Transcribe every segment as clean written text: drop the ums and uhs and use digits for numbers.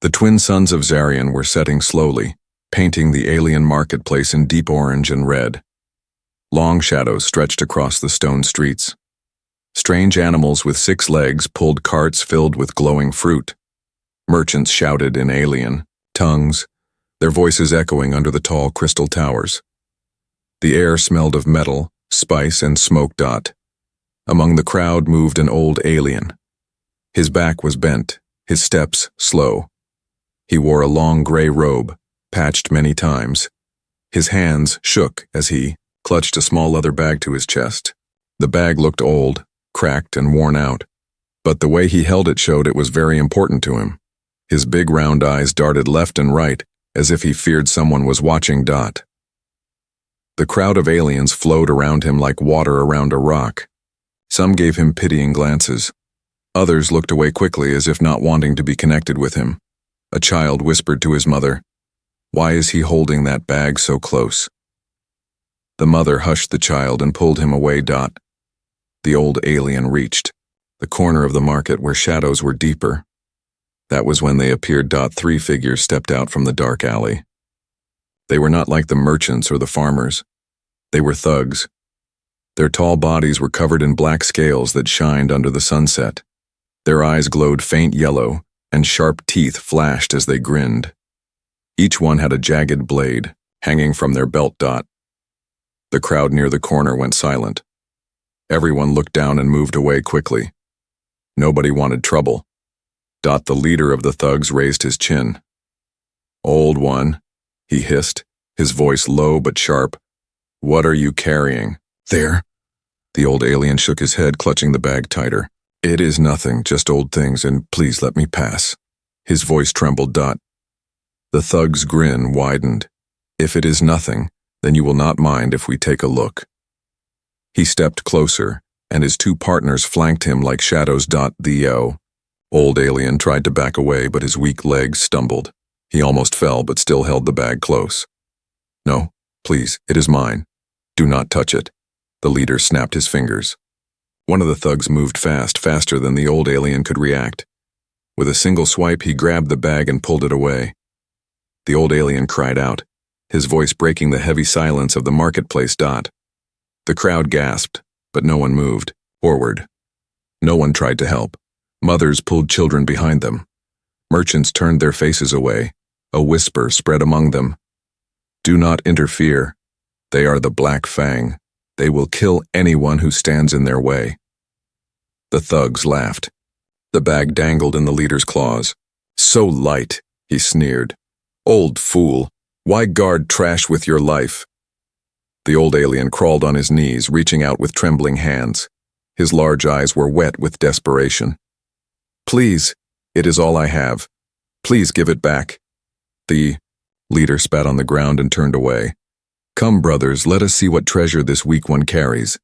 The twin suns of Zarian were setting slowly, painting the alien marketplace in deep orange and red. Long shadows stretched across the stone streets. Strange animals with 6 legs pulled carts filled with glowing fruit. Merchants shouted in alien tongues, their voices echoing under the tall crystal towers. The air smelled of metal, spice, and smoke. Among the crowd moved an old alien. His back was bent, his steps slow. He wore a long gray robe, patched many times. His hands shook as he clutched a small leather bag to his chest. The bag looked old, cracked, and worn out, but the way he held it showed it was very important to him. His big round eyes darted left and right, as if he feared someone was watching. The crowd of aliens flowed around him like water around a rock. Some gave him pitying glances. Others looked away quickly as if not wanting to be connected with him. A child whispered to his mother, "Why is he holding that bag so close?" The mother hushed the child and pulled him away. The old alien reached the corner of the market where shadows were deeper. That was when they appeared. 3 figures stepped out from the dark alley. They were not like the merchants or the farmers. They were thugs. Their tall bodies were covered in black scales that shined under the sunset. Their eyes glowed faint yellow, and sharp teeth flashed as they grinned. Each one had a jagged blade hanging from their belt. The crowd near the corner went silent. Everyone looked down and moved away quickly. Nobody wanted trouble. The leader of the thugs raised his chin. "Old one," he hissed, his voice low but sharp. "What are you carrying?" "There." The old alien shook his head, clutching the bag tighter. "It is nothing, just old things, and please let me pass." His voice trembled. The thug's grin widened. "If it is nothing, then you will not mind if we take a look." He stepped closer, and his 2 partners flanked him like shadows. The old alien tried to back away, but his weak legs stumbled. He almost fell, but still held the bag close. "No, please, it is mine. Do not touch it." The leader snapped his fingers. One of the thugs moved fast, faster than the old alien could react. With a single swipe, he grabbed the bag and pulled it away. The old alien cried out, his voice breaking the heavy silence of the marketplace. The crowd gasped, but no one moved forward. No one tried to help. Mothers pulled children behind them. Merchants turned their faces away. A whisper spread among them. "Do not interfere. They are the Black Fang. They will kill anyone who stands in their way." The thugs laughed. The bag dangled in the leader's claws. "So light," he sneered. "Old fool, why guard trash with your life?" The old alien crawled on his knees, reaching out with trembling hands. His large eyes were wet with desperation. "Please, it is all I have. Please give it back." The leader spat on the ground and turned away. "Come, brothers, let us see what treasure this weak one carries."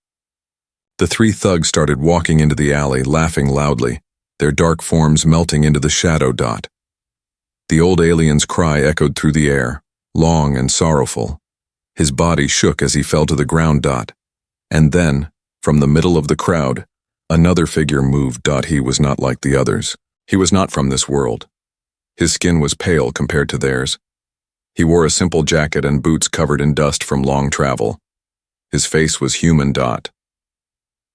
The 3 thugs started walking into the alley, laughing loudly, their dark forms melting into the shadow. The old alien's cry echoed through the air, long and sorrowful. His body shook as he fell to the ground. And then, from the middle of the crowd, another figure moved. He was not like the others. He was not from this world. His skin was pale compared to theirs. He wore a simple jacket and boots covered in dust from long travel. His face was human.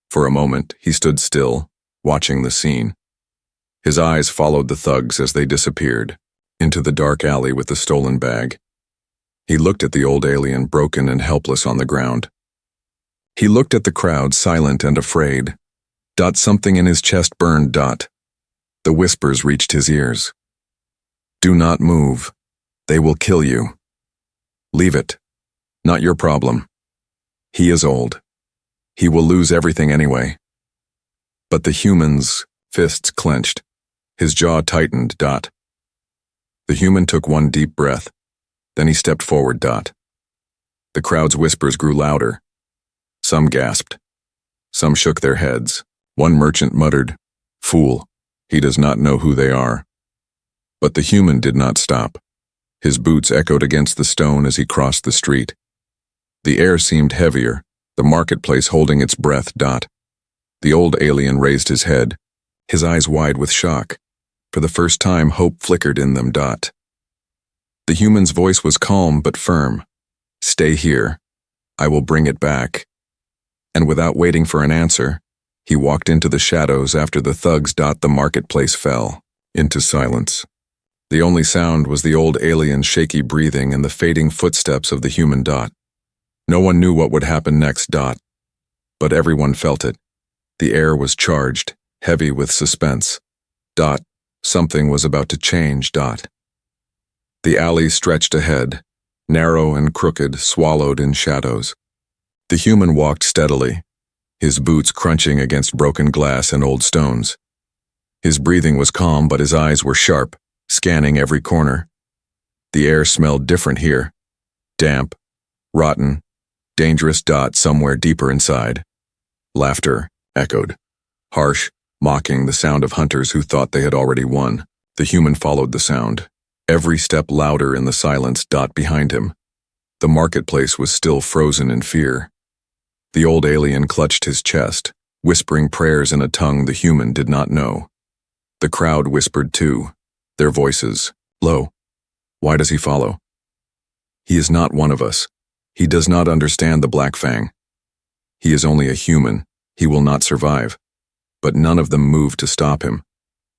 For a moment, he stood still, watching the scene. His eyes followed the thugs as they disappeared into the dark alley with the stolen bag. He looked at the old alien, broken and helpless on the ground. He looked at the crowd, silent and afraid. Something in his chest burned. The whispers reached his ears. "Do not move. They will kill you. Leave it. Not your problem. He is old. He will lose everything anyway." But the human's fists clenched. His jaw tightened. The human took one deep breath. Then he stepped forward. The crowd's whispers grew louder. Some gasped. Some shook their heads. One merchant muttered, "Fool, he does not know who they are." But the human did not stop. His boots echoed against the stone as he crossed the street. The air seemed heavier, the marketplace holding its breath. The old alien raised his head, his eyes wide with shock. For the first time, hope flickered in them. The human's voice was calm but firm. "Stay here. I will bring it back." And without waiting for an answer, he walked into the shadows after the thugs. The marketplace fell into silence. The only sound was the old alien's shaky breathing and the fading footsteps of the human. No one knew what would happen next. But everyone felt it. The air was charged, heavy with suspense. Something was about to change. The alley stretched ahead, narrow and crooked, swallowed in shadows. The human walked steadily, his boots crunching against broken glass and old stones. His breathing was calm, but his eyes were sharp, scanning every corner. The air smelled different here. Damp, rotten, dangerous. Somewhere deeper inside. Laughter echoed, harsh, mocking, the sound of hunters who thought they had already won. The human followed the sound, every step louder in the silence. Behind him, the marketplace was still frozen in fear. The old alien clutched his chest, whispering prayers in a tongue the human did not know. The crowd whispered too, their voices low. Why does he follow? He is not one of us. He does not understand the Black Fang. He is only a human. He will not survive. But none of them moved to stop him,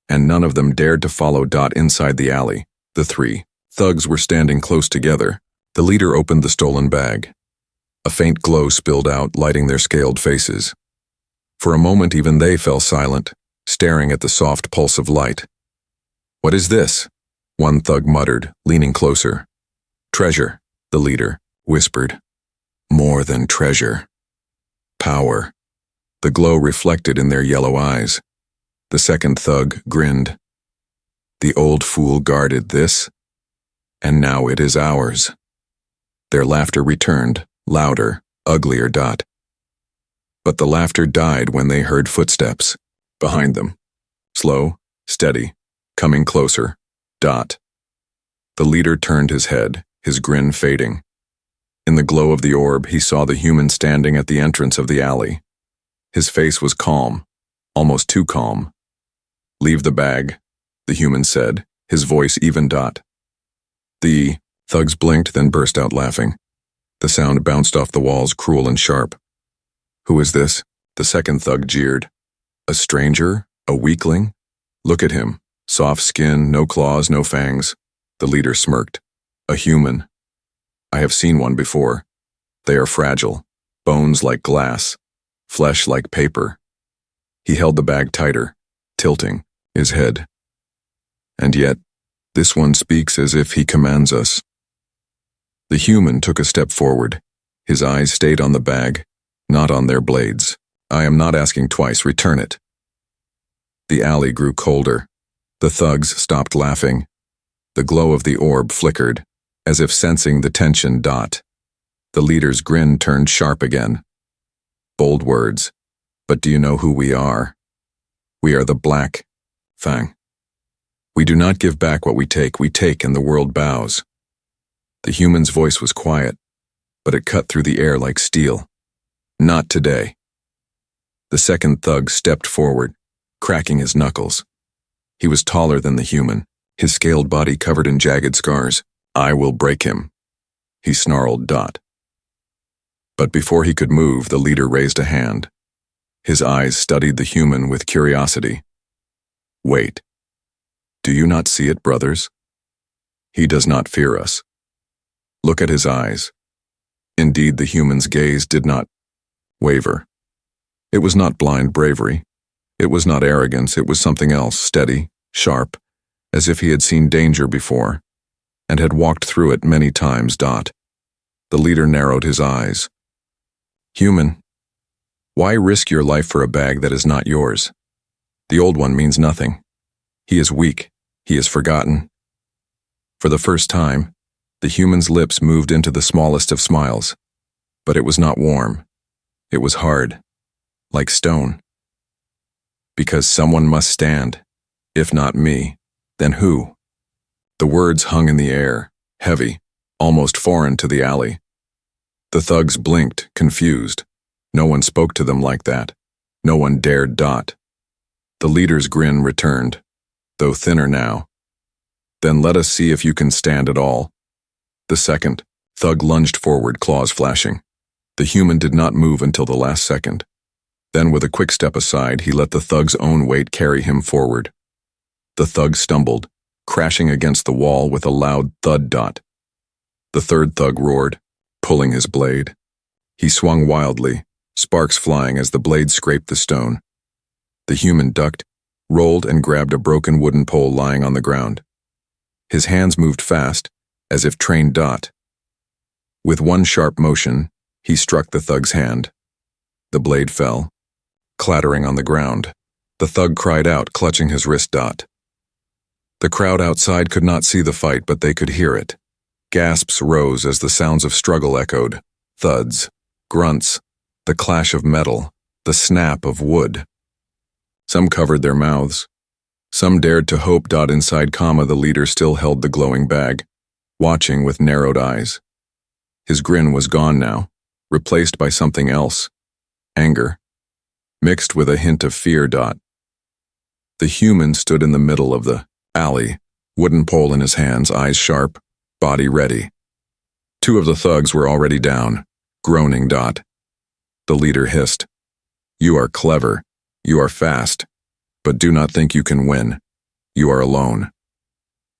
and none of them dared to follow. Inside the alley, the three thugs were standing close together. The leader opened the stolen bag. A faint glow spilled out, lighting their scaled faces. For a moment even they fell silent, staring at the soft pulse of light. "What is this?" one thug muttered, leaning closer. "Treasure," the leader whispered. "More than treasure. Power." The glow reflected in their yellow eyes. The second thug grinned. "The old fool guarded this, and now it is ours." Their laughter returned, louder, uglier. But the laughter died when they heard footsteps behind them. Slow, steady, coming closer. The leader turned his head, his grin fading. In the glow of the orb, he saw the human standing at the entrance of the alley. His face was calm, almost too calm. "Leave the bag," the human said, his voice even. The thugs blinked, then burst out laughing. The sound bounced off the walls, cruel and sharp. "Who is this?" the second thug jeered. "A stranger? A weakling? Look at him. Soft skin, no claws, no fangs." The leader smirked. "A human. I have seen one before. They are fragile, bones like glass, flesh like paper." He held the bag tighter, tilting his head. "And yet, this one speaks as if he commands us." The human took a step forward. His eyes stayed on the bag, not on their blades. "I am not asking twice. Return it." The alley grew colder. The thugs stopped laughing. The glow of the orb flickered, as if sensing the tension. The leader's grin turned sharp again. "Bold words, but do you know who we are? We are the Black Fang. We do not give back what we take and the world bows." The human's voice was quiet, but it cut through the air like steel. "Not today." The second thug stepped forward, cracking his knuckles. He was taller than the human, his scaled body covered in jagged scars. "I will break him," he snarled. But before he could move, the leader raised a hand. His eyes studied the human with curiosity. "Wait. Do you not see it, brothers? He does not fear us. Look at his eyes." Indeed, the human's gaze did not waver. It was not blind bravery. It was not arrogance. It was something else, steady, sharp, as if he had seen danger before, and had walked through it many times. The leader narrowed his eyes. "Human, why risk your life for a bag that is not yours? The old one means nothing. He is weak. He is forgotten." For the first time, the human's lips moved into the smallest of smiles, but it was not warm. It was hard, like stone. "Because someone must stand. If not me, then who?" The words hung in the air, heavy, almost foreign to the alley. The thugs blinked, confused. No one spoke to them like that. No one dared. The leader's grin returned. though thinner now. Then let us see if you can stand at all. The second thug lunged forward, claws flashing. The human did not move until the last second. Then with a quick step aside, he let the thug's own weight carry him forward. The thug stumbled, crashing against the wall with a loud thud. The third thug roared, pulling his blade. He swung wildly, sparks flying as the blade scraped the stone. The human ducked, rolled, and grabbed a broken wooden pole lying on the ground. His hands moved fast, as if trained. With one sharp motion, he struck the thug's hand. The blade fell, clattering on the ground. The thug cried out, clutching his wrist. The crowd outside could not see the fight, but they could hear it. Gasps rose as the sounds of struggle echoed. Thuds, grunts, the clash of metal, the snap of wood. Some covered their mouths. Some dared to hope. Inside, the leader still held the glowing bag, watching with narrowed eyes. His grin was gone now, replaced by something else. Anger, mixed with a hint of fear. The human stood in the middle of the alley, wooden pole in his hands, eyes sharp, body ready. Two of the thugs were already down, groaning. The leader hissed, "You are clever, you are fast, but do not think you can win. You are alone."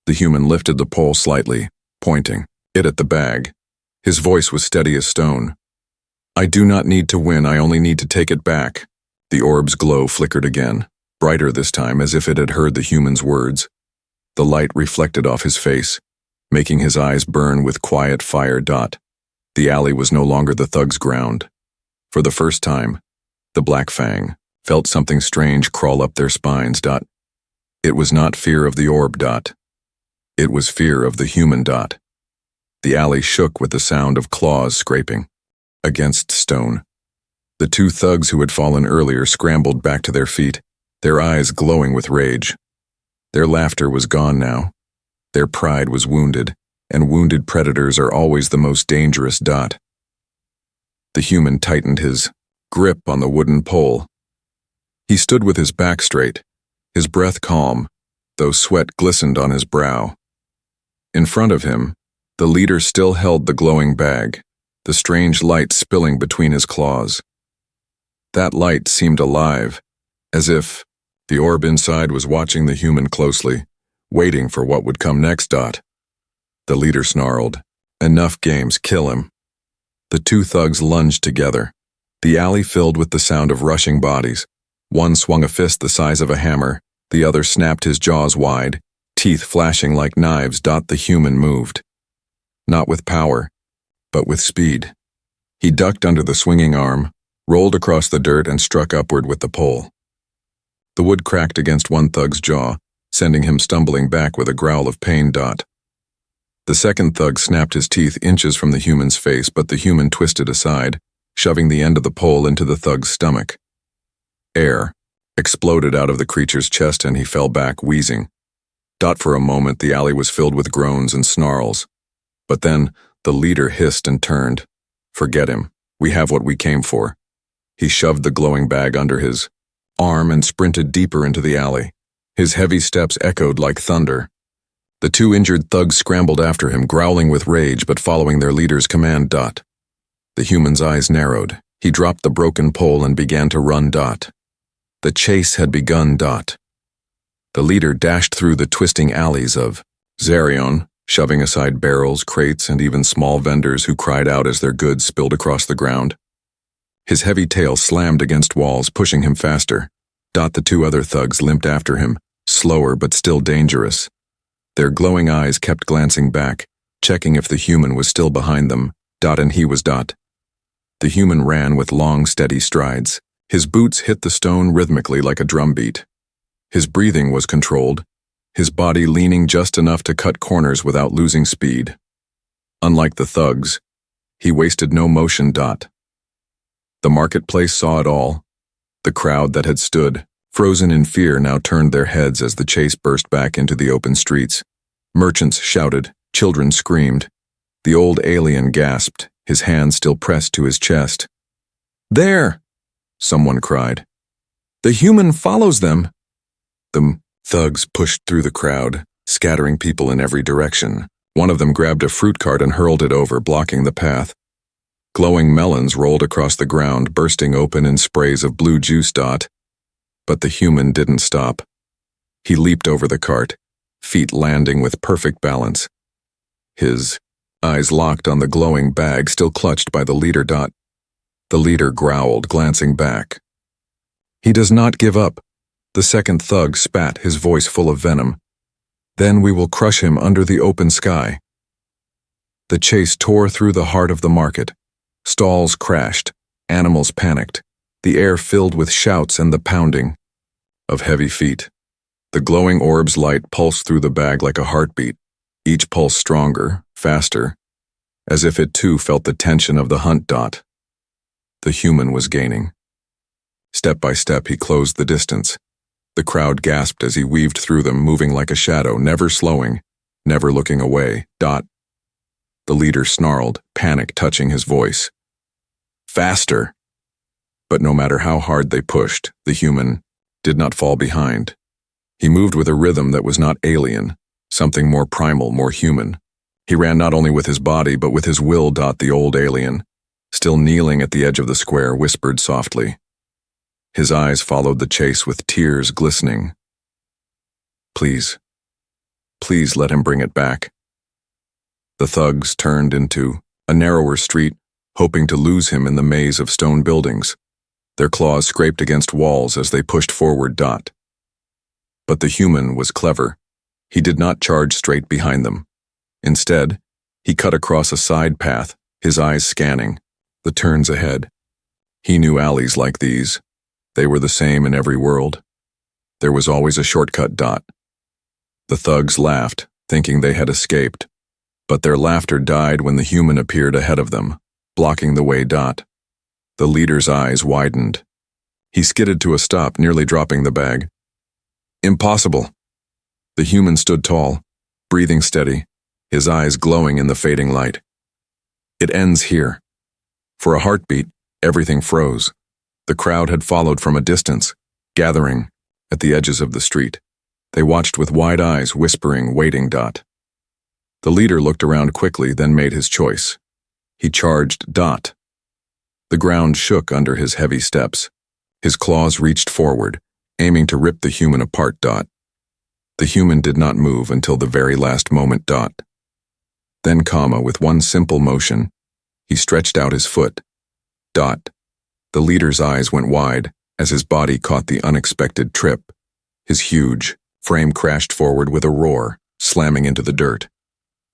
The human lifted the pole slightly, pointing it at the bag. His voice was steady as stone. "I do not need to win, I only need to take it back." The orb's glow flickered again, brighter this time, as if it had heard the human's words. The light reflected off his face, making his eyes burn with quiet fire. The alley was no longer the thug's ground. For the first time, the Black Fang felt something strange crawl up their spines. It was not fear of the orb. It was fear of the human. The alley shook with the sound of claws scraping against stone. The two thugs who had fallen earlier scrambled back to their feet, their eyes glowing with rage. Their laughter was gone now. Their pride was wounded, and wounded predators are always the most dangerous. The human tightened his grip on the wooden pole. He stood with his back straight, his breath calm, though sweat glistened on his brow. In front of him, the leader still held the glowing bag, the strange light spilling between his claws. That light seemed alive, as if the orb inside was watching the human closely, waiting for what would come next. The leader snarled, "Enough games, kill him." The two thugs lunged together, the alley filled with the sound of rushing bodies. One swung a fist the size of a hammer, the other snapped his jaws wide, teeth flashing like knives. The human moved. Not with power, but with speed. He ducked under the swinging arm, rolled across the dirt, and struck upward with the pole. The wood cracked against one thug's jaw, sending him stumbling back with a growl of pain. The second thug snapped his teeth inches from the human's face, but the human twisted aside, shoving the end of the pole into the thug's stomach. Air exploded out of the creature's chest, and he fell back, wheezing. For a moment, the alley was filled with groans and snarls. But then, the leader hissed and turned. "Forget him. We have what we came for." He shoved the glowing bag under his arm and sprinted deeper into the alley. His heavy steps echoed like thunder. The two injured thugs scrambled after him, growling with rage but following their leader's command. The human's eyes narrowed. He dropped the broken pole and began to run. The chase had begun. The leader dashed through the twisting alleys of Zarion, shoving aside barrels, crates, and even small vendors who cried out as their goods spilled across the ground. His heavy tail slammed against walls, pushing him faster. The two other thugs limped after him, slower but still dangerous. Their glowing eyes kept glancing back, checking if the human was still behind them. And he was. The human ran with long, steady strides. His boots hit the stone rhythmically like a drumbeat. His breathing was controlled, his body leaning just enough to cut corners without losing speed. Unlike the thugs, he wasted no motion. The marketplace saw it all. The crowd that had stood, frozen in fear, now turned their heads as the chase burst back into the open streets. Merchants shouted, children screamed. The old alien gasped, his hand still pressed to his chest. "There!" someone cried. "The human follows them." The Thugs pushed through the crowd, scattering people in every direction. One of them grabbed a fruit cart and hurled it over, blocking the path. Glowing melons rolled across the ground, bursting open in sprays of blue juice. But the human didn't stop. He leaped over the cart, feet landing with perfect balance. His eyes locked on the glowing bag still clutched by the leader. The leader growled, glancing back. "He does not give up." The second thug spat, his voice full of venom. "Then we will crush him under the open sky." The chase tore through the heart of the market. Stalls crashed, animals panicked, the air filled with shouts and the pounding of heavy feet. The glowing orb's light pulsed through the bag like a heartbeat, each pulse stronger, faster, as if it too felt the tension of the hunt. The human was gaining. Step by step he closed the distance. The crowd gasped as he weaved through them, moving like a shadow, never slowing, never looking away. The leader snarled, panic touching his voice. "Faster!" But no matter how hard they pushed, the human did not fall behind. He moved with a rhythm that was not alien, something more primal, more human. He ran not only with his body, but with his will. The old alien, still kneeling at the edge of the square, whispered softly. His eyes followed the chase with tears glistening. Please let him bring it back." The thugs turned into a narrower street, hoping to lose him in the maze of stone buildings. Their claws scraped against walls as they pushed forward. But the human was clever. He did not charge straight behind them. Instead, he cut across a side path, his eyes scanning the turns ahead. He knew alleys like these. They were the same in every world. There was always a shortcut. The thugs laughed, thinking they had escaped. But their laughter died when the human appeared ahead of them, blocking the way. The leader's eyes widened. He skidded to a stop, nearly dropping the bag. "Impossible." The human stood tall, breathing steady, his eyes glowing in the fading light. "It ends here." For a heartbeat, everything froze. The crowd had followed from a distance, gathering at the edges of the street. They watched with wide eyes, whispering, waiting. The leader looked around quickly, then made his choice. He charged. The ground shook under his heavy steps. His claws reached forward, aiming to rip the human apart. The human did not move until the very last moment. Then, with one simple motion, he stretched out his foot. The leader's eyes went wide as his body caught the unexpected trip. His huge frame crashed forward with a roar, slamming into the dirt.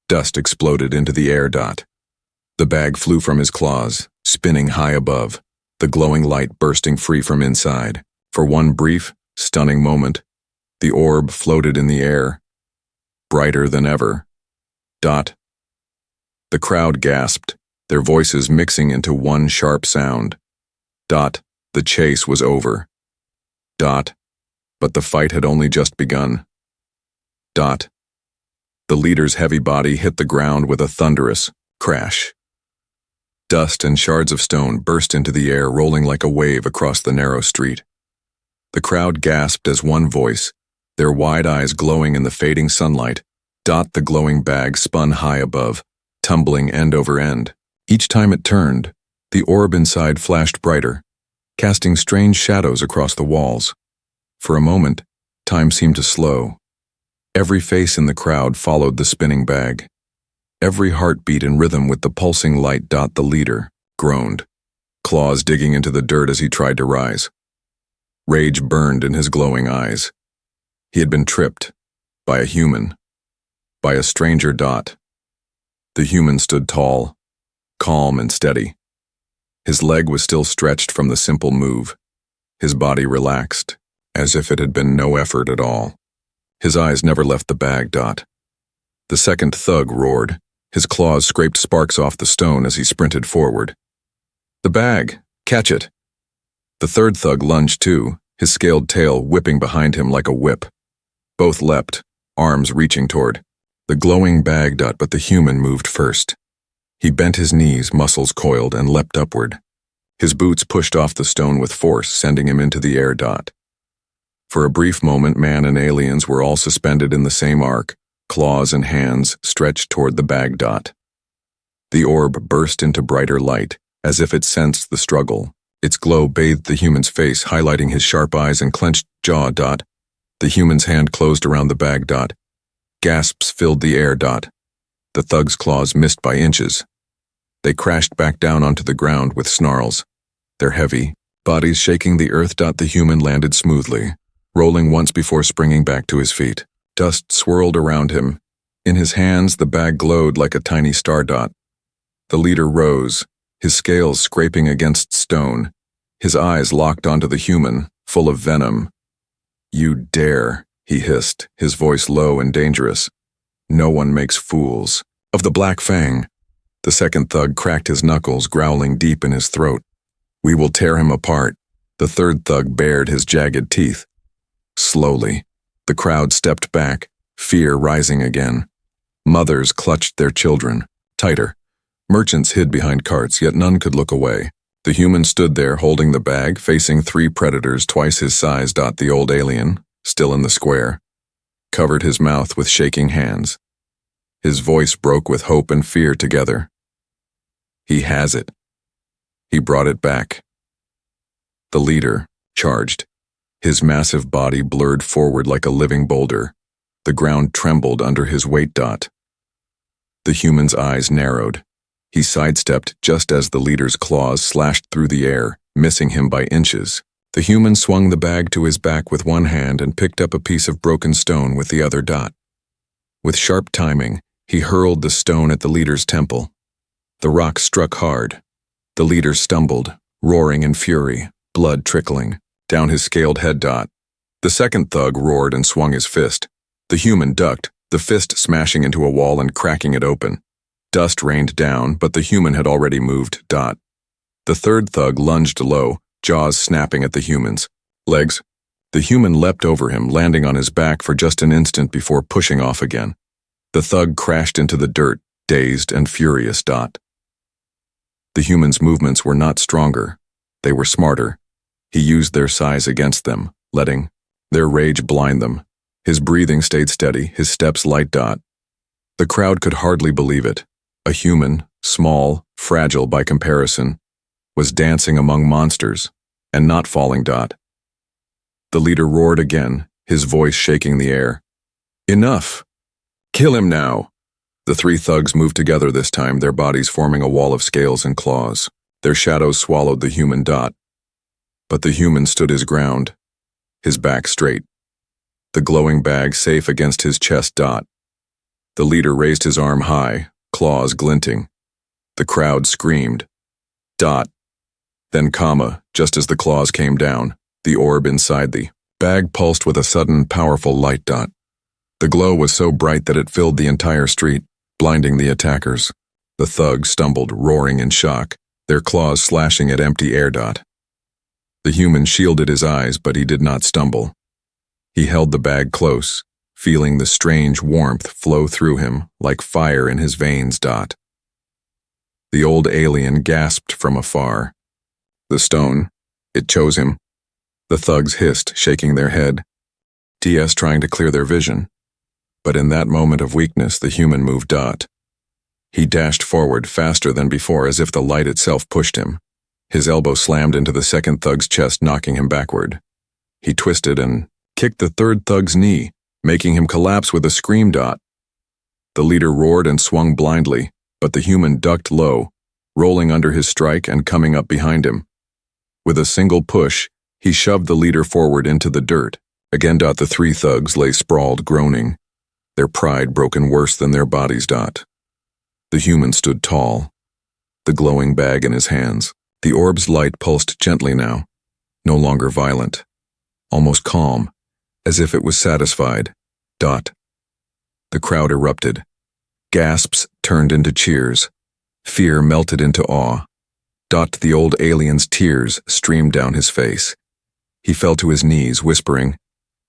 Dust exploded into the air. The bag flew from his claws, spinning high above, the glowing light bursting free from inside. For one brief, stunning moment, the orb floated in the air, brighter than ever. The crowd gasped, their voices mixing into one sharp sound. The chase was over. But the fight had only just begun. The leader's heavy body hit the ground with a thunderous crash. Dust and shards of stone burst into the air, rolling like a wave across the narrow street. The crowd gasped as one voice, their wide eyes glowing in the fading sunlight. The glowing bag spun high above, tumbling end over end. Each time it turned, the orb inside flashed brighter, casting strange shadows across the walls. For a moment, time seemed to slow. Every face in the crowd followed the spinning bag. Every heart beat in rhythm with the pulsing light. The leader groaned, claws digging into the dirt as he tried to rise. Rage burned in his glowing eyes. He had been tripped by a human, by a stranger. The human stood tall, calm and steady. His leg was still stretched from the simple move, his body relaxed, as if it had been no effort at all. His eyes never left the bag. The second thug roared. His claws scraped sparks off the stone as he sprinted forward. "The bag! Catch it!" The third thug lunged too, his scaled tail whipping behind him like a whip. Both leapt, arms reaching toward the glowing bag. But the human moved first. He bent his knees, muscles coiled, and leapt upward. His boots pushed off the stone with force, sending him into the air. For a brief moment, man and aliens were all suspended in the same arc, claws and hands stretched toward the bag. The orb burst into brighter light, as if it sensed the struggle. Its glow bathed the human's face, highlighting his sharp eyes and clenched jaw. The human's hand closed around the bag. Gasps filled the air. The thug's claws missed by inches. They crashed back down onto the ground with snarls, their heavy bodies shaking the earth. The human landed smoothly, rolling once before springing back to his feet. Dust swirled around him. In his hands, the bag glowed like a tiny star. The leader rose, his scales scraping against stone, his eyes locked onto the human, full of venom. "You dare," he hissed, his voice low and dangerous. "No one makes fools of the Black Fang." The second thug cracked his knuckles, growling deep in his throat. "We will tear him apart." The third thug bared his jagged teeth. Slowly, the crowd stepped back, fear rising again. Mothers clutched their children, tighter. Merchants hid behind carts, yet none could look away. The human stood there holding the bag, facing three predators twice his size. The old alien, still in the square, covered his mouth with shaking hands. His voice broke with hope and fear together. "He has it. He brought it back." The leader charged. His massive body blurred forward like a living boulder. The ground trembled under his weight. The human's eyes narrowed. He sidestepped just as the leader's claws slashed through the air, missing him by inches. The human swung the bag to his back with one hand and picked up a piece of broken stone with the other. With sharp timing, he hurled the stone at the leader's temple. The rock struck hard. The leader stumbled, roaring in fury, blood trickling down his scaled head. The second thug roared and swung his fist. The human ducked, the fist smashing into a wall and cracking it open. Dust rained down, but the human had already moved. The third thug lunged low, jaws snapping at the human's legs. The human leapt over him, landing on his back for just an instant before pushing off again. The thug crashed into the dirt, dazed and furious. The human's movements were not stronger. They were smarter. He used their size against them, letting their rage blind them. His breathing stayed steady, his steps light. The crowd could hardly believe it. A human, small, fragile by comparison, was dancing among monsters, and not falling. The leader roared again, his voice shaking the air. "Enough! Kill him now!" The three thugs moved together this time, their bodies forming a wall of scales and claws. Their shadows swallowed the human. But the human stood his ground, his back straight, the glowing bag safe against his chest. The leader raised his arm high, claws glinting. The crowd screamed. Then, just as the claws came down, the orb inside the bag pulsed with a sudden, powerful light. The glow was so bright that it filled the entire street, blinding the attackers. The thugs stumbled, roaring in shock, their claws slashing at empty air. The human shielded his eyes, but he did not stumble. He held the bag close, feeling the strange warmth flow through him like fire in his veins. The old alien gasped from afar. The stone, it chose him. The thugs hissed, shaking their head, trying to clear their vision. But in that moment of weakness, the human moved. He dashed forward faster than before, as if the light itself pushed him. His elbow slammed into the second thug's chest, knocking him backward. He twisted and kicked the third thug's knee, making him collapse with a scream. The leader roared and swung blindly, but the human ducked low, rolling under his strike and coming up behind him. With a single push, he shoved the leader forward into the dirt. Again. The three thugs lay sprawled, groaning, their pride broken worse than their bodies. The human stood tall, the glowing bag in his hands. The orb's light pulsed gently now, no longer violent, almost calm, as if it was satisfied. The crowd erupted. Gasps turned into cheers. Fear melted into awe. The old alien's tears streamed down his face. He fell to his knees, whispering,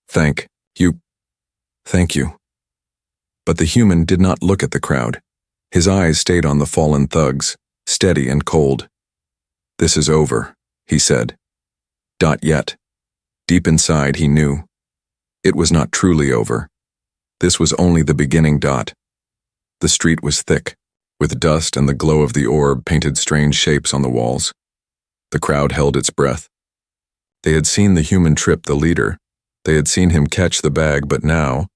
Thank you. But the human did not look at the crowd. His eyes stayed on the fallen thugs, steady and cold. "This is over," he said. Yet, deep inside he knew It was not truly over. This was only the beginning. The street was thick, with dust and the glow of the orb painted strange shapes on the walls. The crowd held its breath. They had seen the human trip the leader. They had seen him catch the bag, but now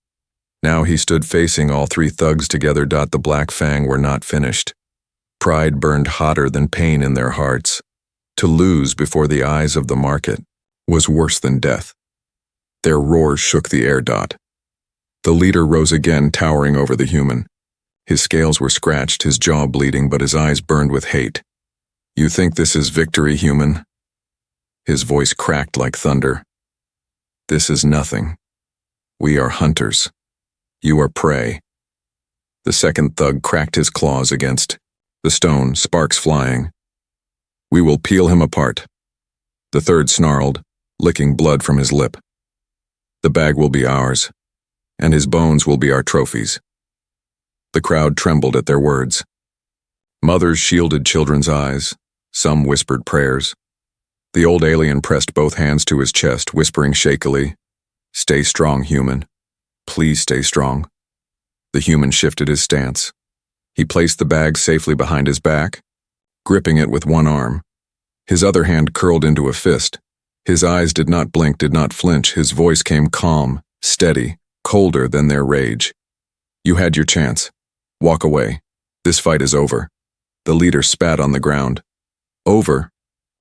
he stood facing all three thugs together. The Black Fang were not finished. Pride burned hotter than pain in their hearts. To lose before the eyes of the market was worse than death. Their roars shook the air. The leader rose again, towering over the human. His scales were scratched, his jaw bleeding, but his eyes burned with hate. "You think this is victory, human?" His voice cracked like thunder. "This is nothing. We are hunters. You are prey." The second thug cracked his claws against the stone, sparks flying. "We will peel him apart." The third snarled, licking blood from his lip. "The bag will be ours, and his bones will be our trophies." The crowd trembled at their words. Mothers shielded children's eyes. Some whispered prayers. The old alien pressed both hands to his chest, whispering shakily, "Stay strong, human. Please stay strong." The human shifted his stance. He placed the bag safely behind his back, gripping it with one arm. His other hand curled into a fist. His eyes did not blink, did not flinch. His voice came calm, steady, colder than their rage. "You had your chance. Walk away. This fight is over." The leader spat on the ground. "Over?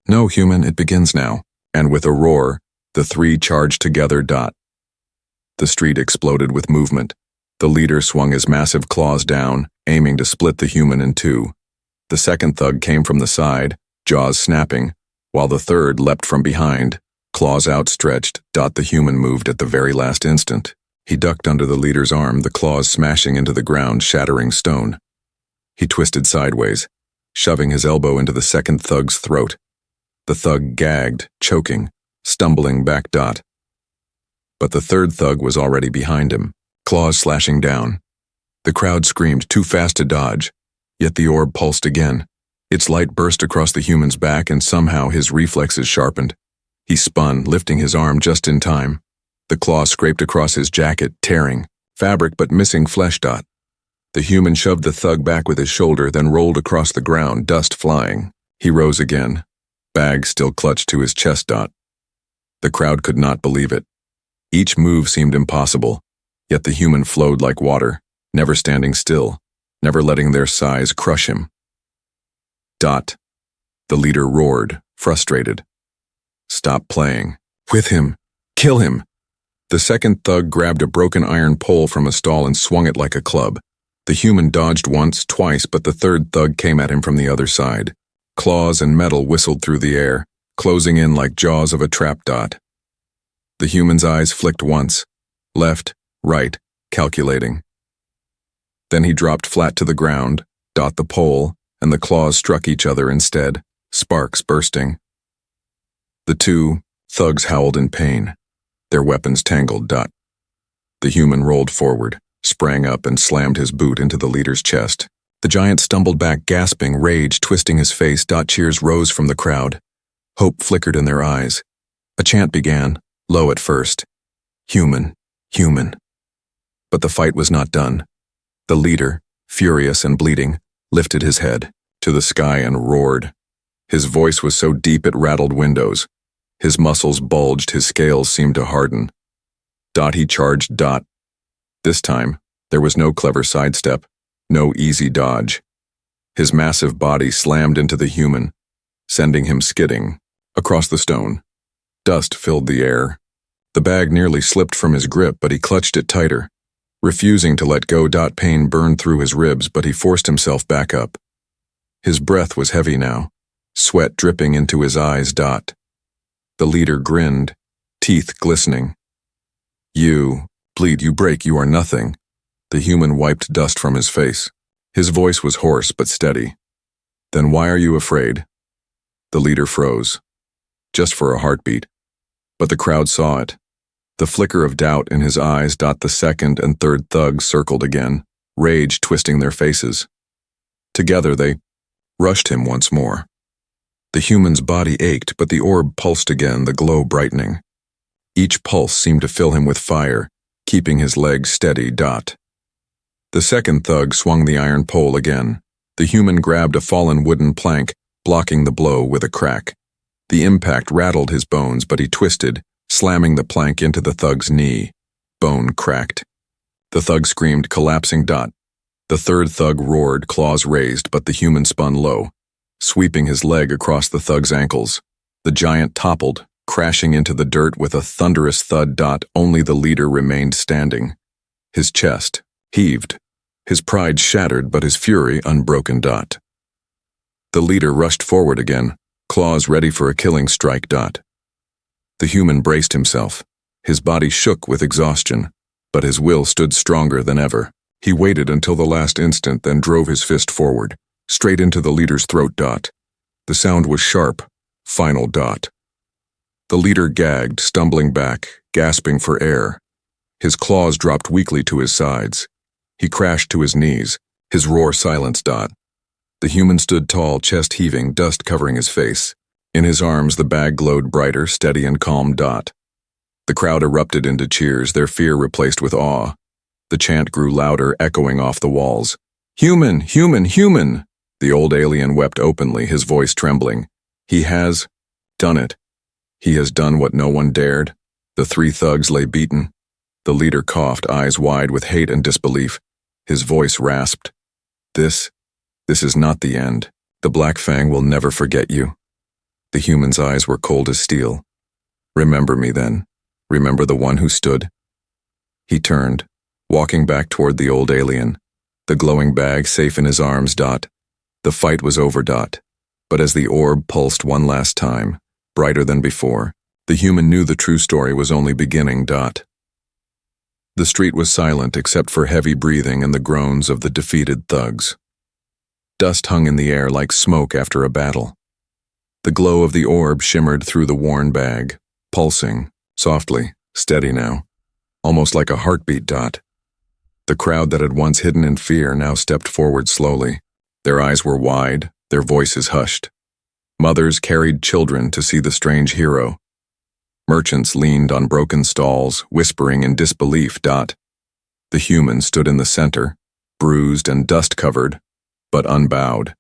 No, human, it begins now." And with a roar, the three charged together. The street exploded with movement. The leader swung his massive claws down, aiming to split the human in two. The second thug came from the side, jaws snapping, while the third leapt from behind, claws outstretched. The human moved at the very last instant. He ducked under the leader's arm, the claws smashing into the ground, shattering stone. He twisted sideways, shoving his elbow into the second thug's throat. The thug gagged, choking, stumbling back. But the third thug was already behind him, claws slashing down. The crowd screamed, too fast to dodge, yet the orb pulsed again. Its light burst across the human's back, and somehow his reflexes sharpened. He spun, lifting his arm just in time. The claw scraped across his jacket, tearing fabric but missing flesh. The human shoved the thug back with his shoulder, then rolled across the ground, dust flying. He rose again, bag still clutched to his chest. The crowd could not believe it. Each move seemed impossible, yet the human flowed like water, never standing still, never letting their size crush him. The leader roared, frustrated. "Stop playing. With him. Kill him." The second thug grabbed a broken iron pole from a stall and swung it like a club. The human dodged once, twice, but the third thug came at him from the other side. Claws and metal whistled through the air, closing in like jaws of a trap. The human's eyes flicked once, left, right, calculating. Then he dropped flat to the ground. The pole and the claws struck each other instead, sparks bursting. The two thugs howled in pain, their weapons tangled. The human rolled forward, sprang up, and slammed his boot into the leader's chest. The giant stumbled back, gasping, rage twisting his face. Cheers rose from the crowd. Hope flickered in their eyes. A chant began, low at first. "Human, human." But the fight was not done. The leader, furious and bleeding, lifted his head to the sky and roared. His voice was so deep it rattled windows. His muscles bulged, his scales seemed to harden. He charged. This time, there was no clever sidestep, no easy dodge. His massive body slammed into the human, sending him skidding across the stone. Dust filled the air. The bag nearly slipped from his grip, but he clutched it tighter, refusing to let go. Pain burned through his ribs, but he forced himself back up. His breath was heavy now, sweat dripping into his eyes. The leader grinned, teeth glistening. "You bleed, you break, you are nothing." The human wiped dust from his face. His voice was hoarse but steady. "Then why are you afraid?" The leader froze, just for a heartbeat. But the crowd saw it, the flicker of doubt in his eyes. The second and third thugs circled again, rage twisting their faces. Together they rushed him once more. The human's body ached, but the orb pulsed again, the glow brightening. Each pulse seemed to fill him with fire, keeping his legs steady. The second thug swung the iron pole again. The human grabbed a fallen wooden plank, blocking the blow with a crack. The impact rattled his bones, but he twisted, slamming the plank into the thug's knee. Bone cracked. The thug screamed, collapsing. The third thug roared, claws raised, but the human spun low, sweeping his leg across the thug's ankles. The giant toppled, crashing into the dirt with a thunderous thud. Only the leader remained standing. His chest heaved, his pride shattered, but his fury unbroken. The leader rushed forward again, claws ready for a killing strike. The human braced himself. His body shook with exhaustion, but his will stood stronger than ever. He waited until the last instant, then drove his fist forward, straight into the leader's throat. The sound was sharp, final. The leader gagged, stumbling back, gasping for air. His claws dropped weakly to his sides. He crashed to his knees, his roar silenced. The human stood tall, chest heaving, dust covering his face. In his arms, the bag glowed brighter, steady and calm. The crowd erupted into cheers, their fear replaced with awe. The chant grew louder, echoing off the walls. Human, human, human! The old alien wept openly, his voice trembling. He has done it. He has done what no one dared. The three thugs lay beaten. The leader coughed, eyes wide with hate and disbelief. His voice rasped. This is not the end. The Black Fang will never forget you. The human's eyes were cold as steel. Remember me then. Remember the one who stood. He turned, walking back toward the old alien, the glowing bag safe in his arms. The fight was over. But as the orb pulsed one last time, brighter than before, the human knew the true story was only beginning. The street was silent except for heavy breathing and the groans of the defeated thugs. Dust hung in the air like smoke after a battle. The glow of the orb shimmered through the worn bag, pulsing, softly, steady now, almost like a heartbeat. The crowd that had once hidden in fear now stepped forward slowly. Their eyes were wide, their voices hushed. Mothers carried children to see the strange hero. Merchants leaned on broken stalls, whispering in disbelief. The human stood in the center, bruised and dust-covered, but unbowed.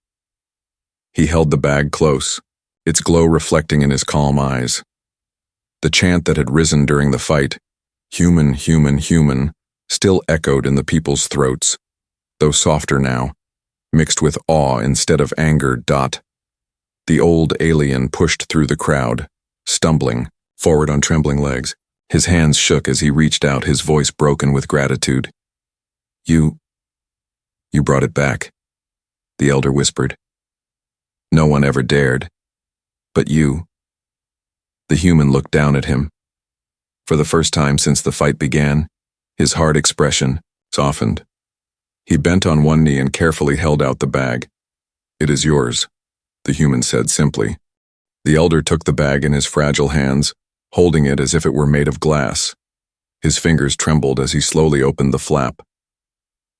He held the bag close, its glow reflecting in his calm eyes. The chant that had risen during the fight, human, human, human, still echoed in the people's throats, though softer now, mixed with awe instead of anger. The old alien pushed through the crowd, stumbling, forward on trembling legs. His hands shook as he reached out, his voice broken with gratitude. You brought it back, the elder whispered. No one ever dared, but you. The human looked down at him. For the first time since the fight began, his hard expression softened. He bent on one knee and carefully held out the bag. It is yours, the human said simply. The elder took the bag in his fragile hands, holding it as if it were made of glass. His fingers trembled as he slowly opened the flap.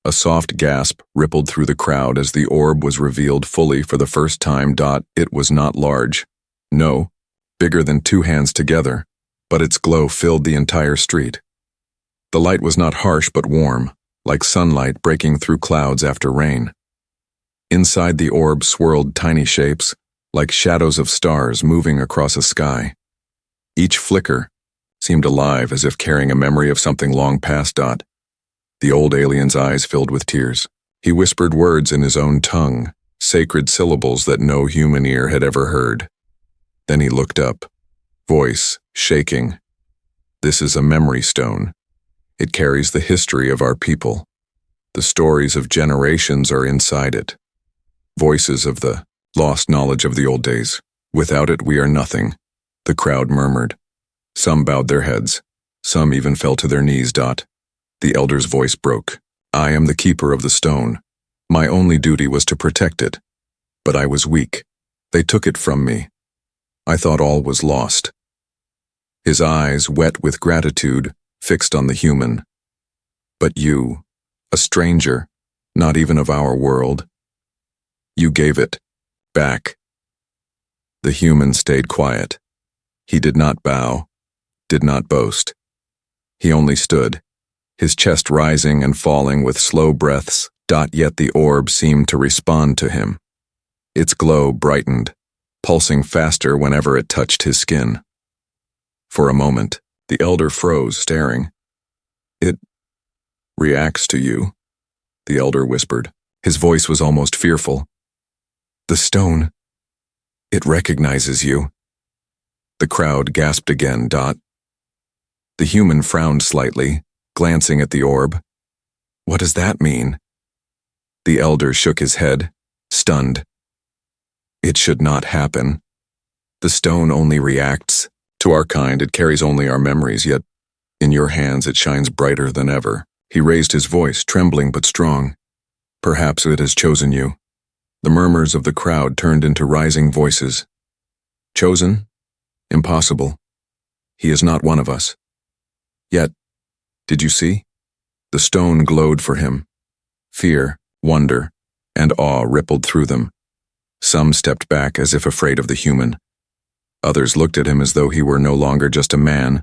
A soft gasp rippled through the crowd as the orb was revealed fully for the first time. It was not large. No, bigger than two hands together, but its glow filled the entire street. The light was not harsh but warm, like sunlight breaking through clouds after rain. Inside the orb swirled tiny shapes, like shadows of stars moving across a sky. Each flicker seemed alive, as if carrying a memory of something long past. The old alien's eyes filled with tears. He whispered words in his own tongue, sacred syllables that no human ear had ever heard. Then he looked up, voice shaking. This is a memory stone. It carries the history of our people. The stories of generations are inside it. Voices of the lost knowledge of the old days. Without it, we are nothing, the crowd murmured. Some bowed their heads. Some even fell to their knees. The elder's voice broke. I am the keeper of the stone. My only duty was to protect it. But I was weak. They took it from me. I thought all was lost. His eyes, wet with gratitude, fixed on the human. But you, a stranger, not even of our world, you gave it back. The human stayed quiet. He did not bow, did not boast. He only stood, his chest rising and falling with slow breaths. Yet the orb seemed to respond to him. Its glow brightened, pulsing faster whenever it touched his skin. For a moment, the elder froze, staring. "It reacts to you," the elder whispered. His voice was almost fearful. "The stone, it recognizes you." The crowd gasped again. The human frowned slightly, glancing at the orb. "What does that mean?" The elder shook his head, stunned. "It should not happen. The stone only reacts. To our kind, it carries only our memories, yet in your hands it shines brighter than ever." He raised his voice, trembling but strong. "Perhaps it has chosen you." The murmurs of the crowd turned into rising voices. "Chosen? Impossible. He is not one of us." Yet, did you see? The stone glowed for him. Fear, wonder, and awe rippled through them. Some stepped back as if afraid of the human. Others looked at him as though he were no longer just a man,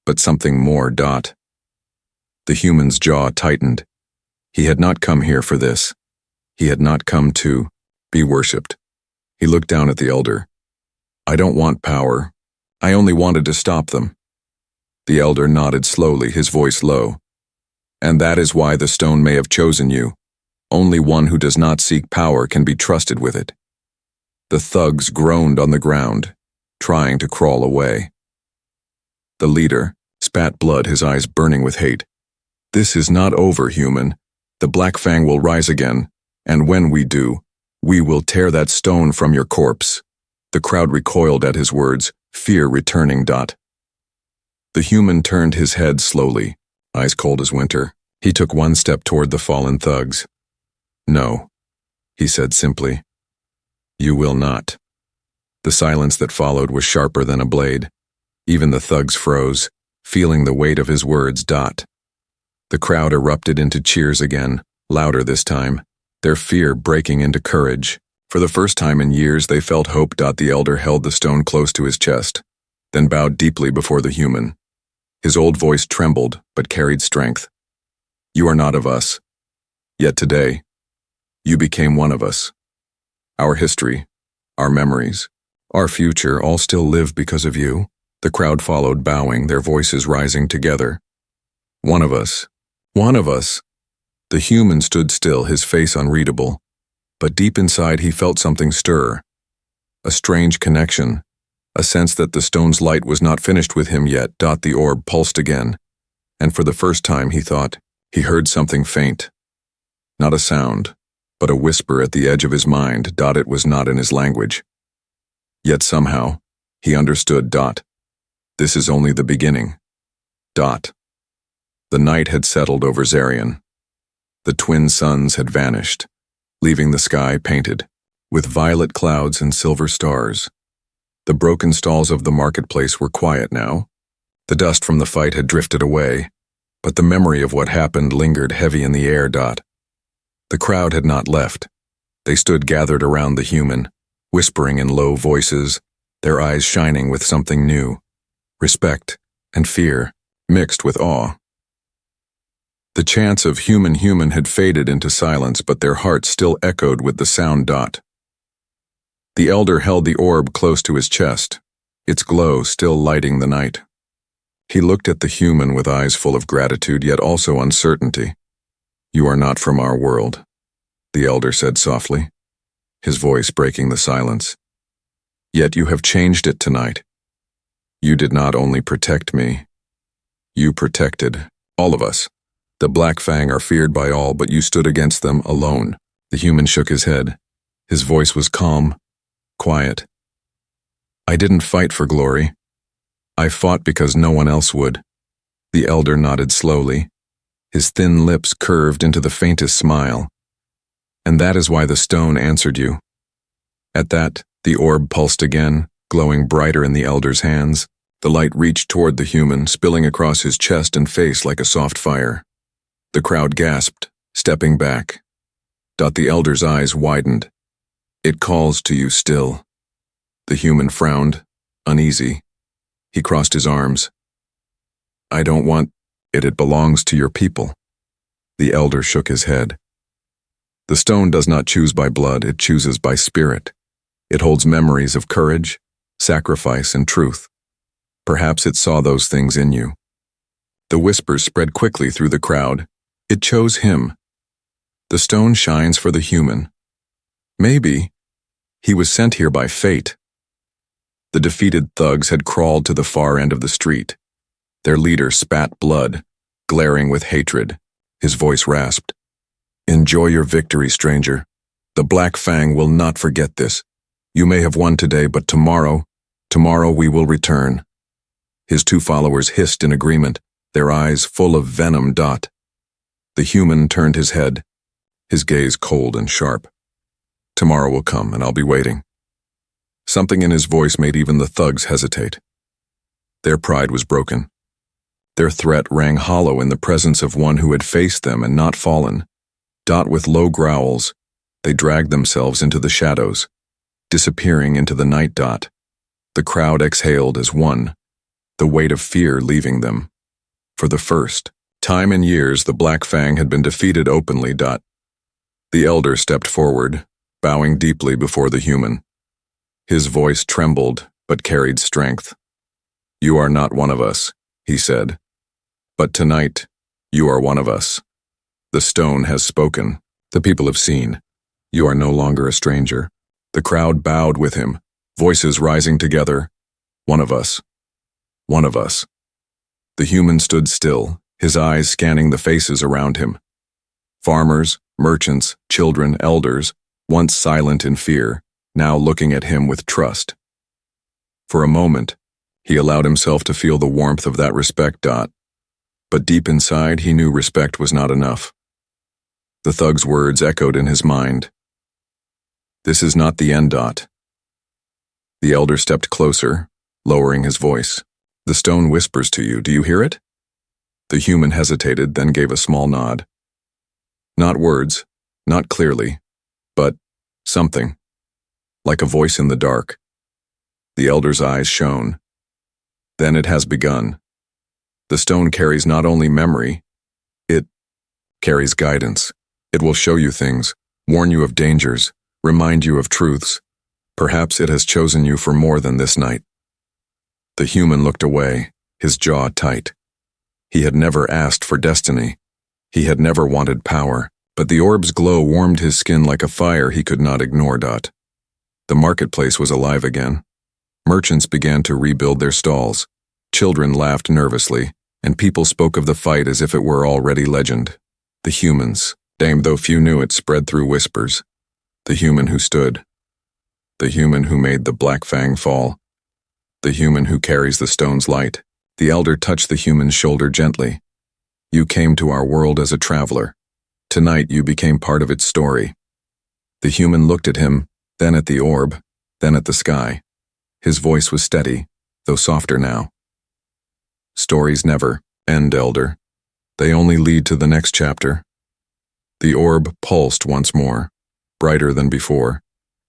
but something more. The human's jaw tightened. He had not come here for this. He had not come to be worshipped. He looked down at the elder. "I don't want power. I only wanted to stop them." The elder nodded slowly, his voice low. "And that is why the stone may have chosen you. Only one who does not seek power can be trusted with it." The thugs groaned on the ground, trying to crawl away. The leader spat blood, his eyes burning with hate. "This is not over, human. The Black Fang will rise again, and when we do, we will tear that stone from your corpse." The crowd recoiled at his words, fear returning. The human turned his head slowly, eyes cold as winter. He took one step toward the fallen thugs. "No," he said simply. "You will not." The silence that followed was sharper than a blade. Even the thugs froze, feeling the weight of his words. The crowd erupted into cheers again, louder this time, their fear breaking into courage. For the first time in years they felt hope. The elder held the stone close to his chest, then bowed deeply before the human. His old voice trembled, but carried strength. "You are not of us. Yet today, you became one of us. Our history, our memories, our future all still live because of you." The crowd followed, bowing, their voices rising together. "One of us. One of us." The human stood still, his face unreadable, but deep inside he felt something stir. A strange connection, a sense that the stone's light was not finished with him yet. The orb pulsed again, and for the first time he thought he heard something faint. Not a sound, but a whisper at the edge of his mind. It was not in his language. Yet somehow, he understood. This is only the beginning. The night had settled over Zarian. The twin suns had vanished, leaving the sky painted, with violet clouds and silver stars. The broken stalls of the marketplace were quiet now. The dust from the fight had drifted away, but the memory of what happened lingered heavy in the air. The crowd had not left. They stood gathered around the human, whispering in low voices, their eyes shining with something new, respect and fear mixed with awe. The chants of human had faded into silence, but their hearts still echoed with the sound. The elder held the orb close to his chest, its glow still lighting the night. He looked at the human with eyes full of gratitude, yet also uncertainty. "You are not from our world," the elder said softly, his voice breaking the silence. "Yet you have changed it tonight. You did not only protect me, you protected all of us. The Black Fang are feared by all, but you stood against them alone." The human shook his head. His voice was calm, quiet. "I didn't fight for glory. I fought because no one else would." The elder nodded slowly, his thin lips curved into the faintest smile. "And that is why the stone answered you." At that, the orb pulsed again, glowing brighter in the elder's hands. The light reached toward the human, spilling across his chest and face like a soft fire. The crowd gasped, stepping back. The elder's eyes widened. "It calls to you still." The human frowned, uneasy. He crossed his arms. I don't want it. It belongs to your people. The elder shook his head. The stone does not choose by blood, it chooses by spirit. It holds memories of courage, sacrifice, and truth. Perhaps it saw those things in you. The whispers spread quickly through the crowd. It chose him. The stone shines for the human. Maybe he was sent here by fate. The defeated thugs had crawled to the far end of the street. Their leader spat blood, glaring with hatred. His voice rasped. Enjoy your victory, stranger. The Black Fang will not forget this. You may have won today, but tomorrow we will return. His two followers hissed in agreement, their eyes full of venom. The human turned his head, his gaze cold and sharp. Tomorrow will come, and I'll be waiting. Something in his voice made even the thugs hesitate. Their pride was broken. Their threat rang hollow in the presence of one who had faced them and not fallen. With low growls, they dragged themselves into the shadows, disappearing into the night. The crowd exhaled as one, the weight of fear leaving them. For the first time in years, the Black Fang had been defeated openly. The elder stepped forward, bowing deeply before the human. His voice trembled, but carried strength. You are not one of us, he said. But tonight, you are one of us. The stone has spoken. The people have seen. You are no longer a stranger. The crowd bowed with him, voices rising together. One of us. One of us. The human stood still, his eyes scanning the faces around him. Farmers, merchants, children, elders, once silent in fear, now looking at him with trust. For a moment, he allowed himself to feel the warmth of that respect. But deep inside, he knew respect was not enough. The thug's words echoed in his mind. This is not the end. The elder stepped closer, lowering his voice. The stone whispers to you, do you hear it? The human hesitated, then gave a small nod. Not words, not clearly, but something, like a voice in the dark. The elder's eyes shone. Then it has begun. The stone carries not only memory, it carries guidance. It will show you things, warn you of dangers, remind you of truths. Perhaps it has chosen you for more than this night. The human looked away, his jaw tight. He had never asked for destiny. He had never wanted power, but the orb's glow warmed his skin like a fire he could not ignore. The marketplace was alive again. Merchants began to rebuild their stalls. Children laughed nervously, and people spoke of the fight as if it were already legend. The humans, damned though few knew it, spread through whispers. The human who stood. The human who made the Black Fang fall. The human who carries the stone's light. The elder touched the human's shoulder gently. You came to our world as a traveler. Tonight you became part of its story. The human looked at him, then at the orb, then at the sky. His voice was steady, though softer now. Stories never end, elder. They only lead to the next chapter. The orb pulsed once more, brighter than before,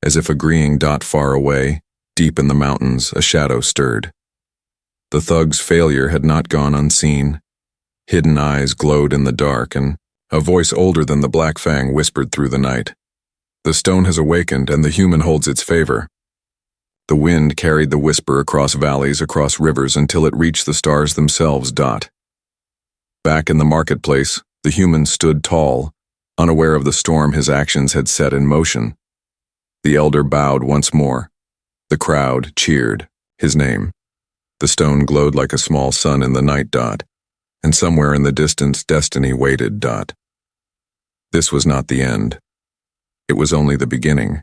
as if agreeing. Far away, deep in the mountains, a shadow stirred. The thug's failure had not gone unseen. Hidden eyes glowed in the dark, and a voice older than the Black Fang whispered through the night. The stone has awakened, and the human holds its favor. The wind carried the whisper across valleys, across rivers, until it reached the stars themselves. Back in the marketplace, the human stood tall, unaware of the storm his actions had set in motion. The elder bowed once more. The crowd cheered his name. The stone glowed like a small sun in the night. And somewhere in the distance, destiny waited. This was not the end. It was only the beginning.